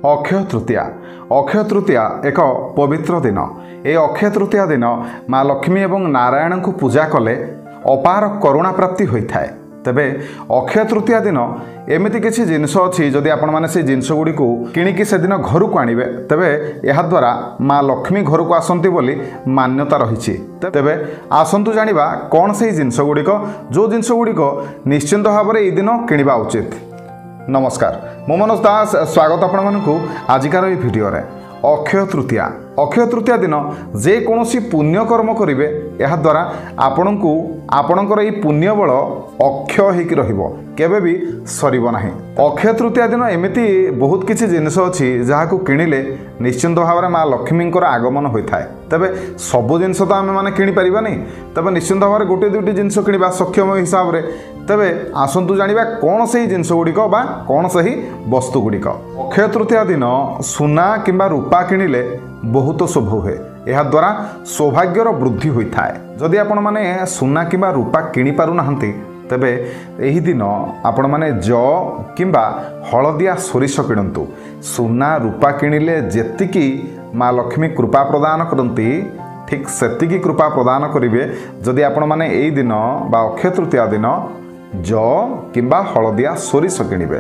अक्षय तृतीया अक्षय तृतीया एक पवित्र दिन। ये अक्षय तृतीया दिन माँ लक्ष्मी एवं नारायण को पूजा कले अपार करुणा प्राप्ति होता है। तेबे अक्षय तृतीया दिन एमती किसी जिनस अच्छी जदि आपण मैंने से जिनस गुड़ी को किणिकी से दिन घर को आणवे तेबे यह द्वारा माँ लक्ष्मी घर को आसंती बोली मान्यता रही। तेबे आसंतु जानिबा कौन से जिनस गुड़िक जो जिनस गुड़िक निश्चिंत भाव में दिन किणवा उचित। नमस्कार, मो मनोज दास स्वागत आपण मानकु आजिकार ये भिडियो रे। अक्षय अक्षय तृतीया दिन जेकोसी पुण्य कर्म करेंगे यह द्वारा आपण को आपणकर ये पुण्य बल अक्षय हो केबे भी सरब ना। अक्षय तृतीया दिन एमती बहुत किसी जिनस अच्छी जहाँ को किणिले निश्चिंत भाव में माँ लक्ष्मी आगमन होता है। तेबे सबू जिनस तो आम मैंने किपर नहीं, तेबे निश्चिंत भाव में गोटे दुईटी जिनस किणवा सक्षम हिसाब से। तेबे आसंतु जानिबा कौन से जिनस गुड़िक बा कौन से वस्तु गुड़िक। अक्षय तृतीया दिन सुना किंबा रूपा किणिले बहुत शुभ हुए, यह द्वारा सौभाग्यर वृद्धि होता है। जदि आपण माने सुना किंबा रूपा किणी पारु नाहंती तेबे एही दिन आपण माने जौ किंबा हलदिया सोरिष किणंतु। सुना रूपा किणिले जेतिकी माँ लक्ष्मी कृपा प्रदान करती ठीक सेतिकी कृपा प्रदान करेंगे जदि आपण माने एही दिन बा अक्षय तृतीया दिन जौ किंबा हलदिया सोरिष किणिबे।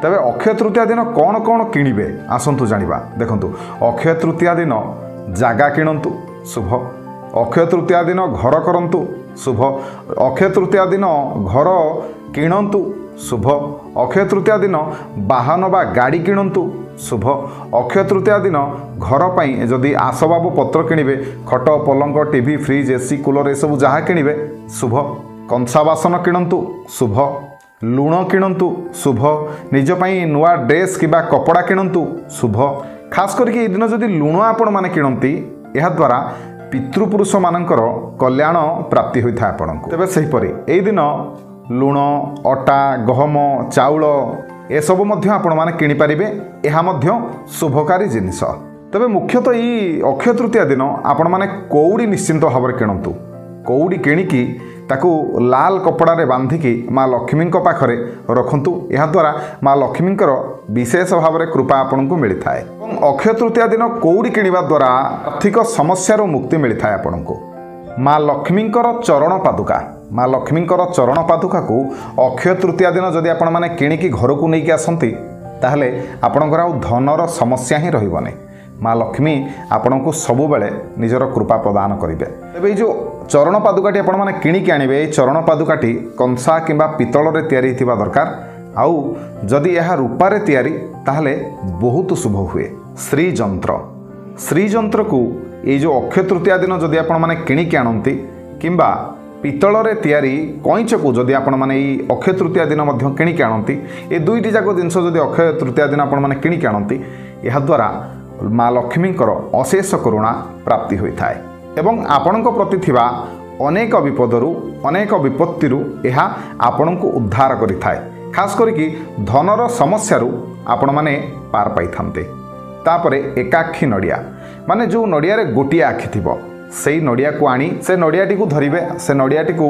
तेबे अक्षय तृतीया दिन कौन कौन किणिबे आसंतु जानिबा। देखंतु अक्षय तृतीया दिन जागा किणंतु शुभ। अक्षय तृतीया दिन घर करंतु शुभ। अक्षय तृतीया दिन घर किणंतु शुभ। अक्षय तृतीया दिन वाहन बा गाड़ी किणंतु शुभ। अक्षय तृतीया दिन घर पाई जदि आसबाब पत्र किणिबे खट पलंक टीवी फ्रिज एसी कूलर ये सब जहाँ किणिबे शुभ। कंसा बासन किणंतु शुभ। लुण किणंतु शुभ। निज पाई नुआ ड्रेस किबा कपड़ा किणंतु शुभ। खास करके ये दिन जदि लुण आपण माने किणंती यह द्वारा पितृपुरुष मानकर कल्याण प्राप्ति होता है आपको। तेबे सेहीपरि एई दिन लुण अटा गहम चाउल ए सब मध्य आपण माने किनि पारिबे, एहा मध्य शुभकारी जिनिस। तेबे मुख्यतः ई अक्षय तृतीया दिन आपण माने कौड़ी निश्चिंत भाव में किणंतु। कौड़ी किणिकी ताकू लाल कपड़े बांधिकी माँ लक्ष्मी पाखरे रखंतु। यह द्वारा माँ लक्ष्मी विशेष भाव में कृपा आपन को मिलता है। अक्षय तृतीया दिन कौड़ी किणवा द्वारा आर्थिक समस्या मुक्ति मिलता है आपन को। माँ लक्ष्मी चरण पादुका माँ लक्ष्मी चरण पादुका को अक्षय तृतीया दिन जदि आपण माने किणिकी घर को लेकिन आसती ताहले आपणकर आ धनर समस्या ही रहिबनी। माँ लक्ष्मी आपण को सबु बेले निजर कृपा प्रदान करेंगे। तेबे जो चरण पादुकाटी आपण माने किणिकी आनिबे चरण पादुकाटी कंसा किंबा पितल रे तैयारी हिथिबा दरकार। आउ जदि यह रूपारे तैयारी ताहले बहुत शुभ हुए। श्रीजंत्र को ये जो अक्षय तृतीया दिन जदि आपण माने किणिकी आनंती किंबा पितल रे तैयारी कईच को जदि आपण माने ये अक्षय तृतीया दिन मध्य किणिकी आनंती ये दुईटी जाक जिनस जदि अक्षय तृतीया दिन आपण माने किणिकी आनंती यह द्वारा माँ लक्ष्मी अशेष करुणा प्राप्ति होता है एवं आपणक प्रति थिबा अनेक विपदरू अनेक विपत्तिरू यह आपण को उद्धार करिथाय। खास करिकी धनर समस्यारू आपण माने पार पाई थांते। तापरे एकाक्षी नड़िया माने जो नड़िया रे गोटिए आखि थिबो सेई नड़िया को आनी से नड़ियाटी को धरिबे। से नड़ियाटी को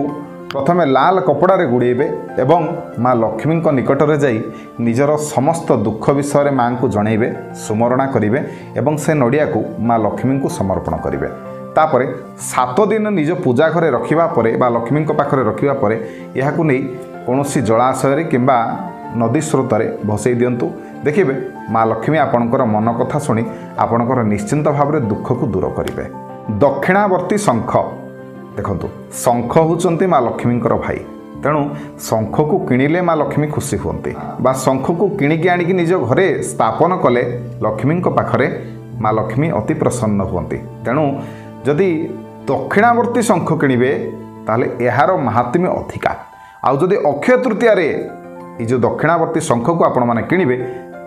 प्रथमे लाल कपड़ा रे गुड़ेबे एवं माँ लक्ष्मी निकट में जाई निजर समस्त दुख विषय माँ को जनइबे सुमरणा करिबे एवं से नड़िया को माँ लक्ष्मी को समर्पण करिबे। तापरे 7 दिन निज पूजा घरे रखिबा परे बा लक्ष्मी पाखरे रखिबा परे यहाकू नहीं कौनसी जलाशय किंबा नदी स्रोत भसई दिंतु। देखिए माँ लक्ष्मी आपणकर मन कथा शुणी आपणकर निश्चिंत भाव में दुख को दूर करिबे। दक्षिणावर्ती शंख देखंतु शंख होचंती माँ लक्ष्मी भाई, तेणु शंख को किणिले माँ लक्ष्मी खुशी हुंती बा शंख को किणिकी आनिकी निज घरे स्थापन कले लक्ष्मी पाखरे माँ लक्ष्मी अति प्रसन्न हुंती। तेणु जदि दक्षिणावर्ती शंख किणिबे ताहले एहार महात्म्य अधिका। आउ जदि अक्षय तृतीया रे ये जो दक्षिणावर्ती शंख को आपण माने किणिबे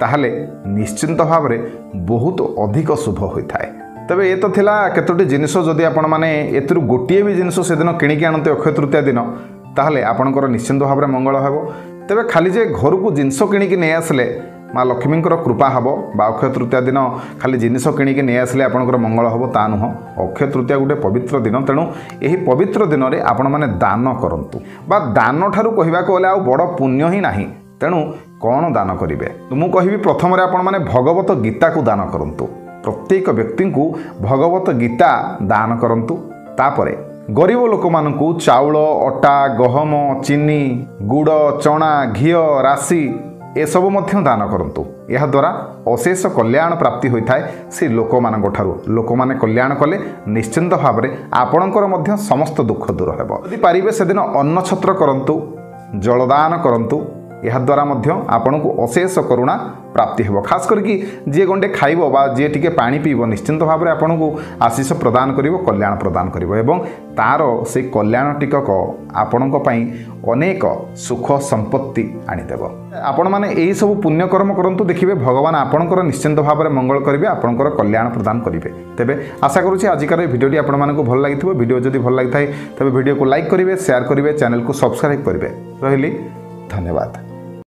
ताहले निश्चिंत भाव में बहुत अधिक शुभ होता है। तेबे ये तो थिला केतोटी जिनिस जदि आपण माने एतरु गोटिए भी जिनिस से दिन किणिकी आनते अक्षय तृतीया दिन ताहले आपणकर निश्चिंत भाव में मंगल हेबो। तेबे खाली जे घर को जिनिस किणिकी नहीं आसले माँ लक्ष्मी कृपा हम बा अक्षय तृतीया दिन खाली जिनिस किणिकी नहीं आसले आपणकर मंगल हम ता नुह। अक्षय तृतीया गोटे पवित्र दिन, तेणु यही पवित्र दिन में आपण मैंने दान करंतु बा दान ठारू कहवाक गले आ बड़ पुण्य ही नाही। तेणु कौन दान करेंगे मुझे कहबी प्रथम आपण मैंने भगवत गीता को दान करूँ प्रत्येक व्यक्ति को भगवत गीता दान करूँ तापर गरीब लोक मानू चाउल अटा गहम चीनी गुड़ चना घी राशि ए सब दान करूँ यह द्वारा अशेष कल्याण प्राप्ति होता है से लोक मान लोक मैंने कल्याण कले निश्चिंत भाव में आपणकर समस्त दुख दूर हो यदि पारे से दिन अन्न छत्र करूँ जलदान करूँ यह द्वारा आपन को अशेष करुणा प्राप्ति हो खास करके जी गंडे खाइब बा जी टिके पानी पीब निश्चिंत भाव में आपन को आशीष प्रदान करिवो कल्याण प्रदान करिवो एवं तार से कल्याण टिकक आपण अनेक सुख संपत्ति आनीदेव आपण मैंने यही सब पुण्यकर्म करंतु देखिए भगवान आपणकर निश्चिंत भाव में मंगल करेंगे आपणकर कल्याण प्रदान करेंगे तेबे आशा करुँच आजिकार भिडियोटी आपण मानक भल लगी भिडियो जदि भल लगी तेबे भिडियो को लाइक करेंगे शेयर करेंगे चैनल को सब्सक्राइब करेंगे रही धन्यवाद।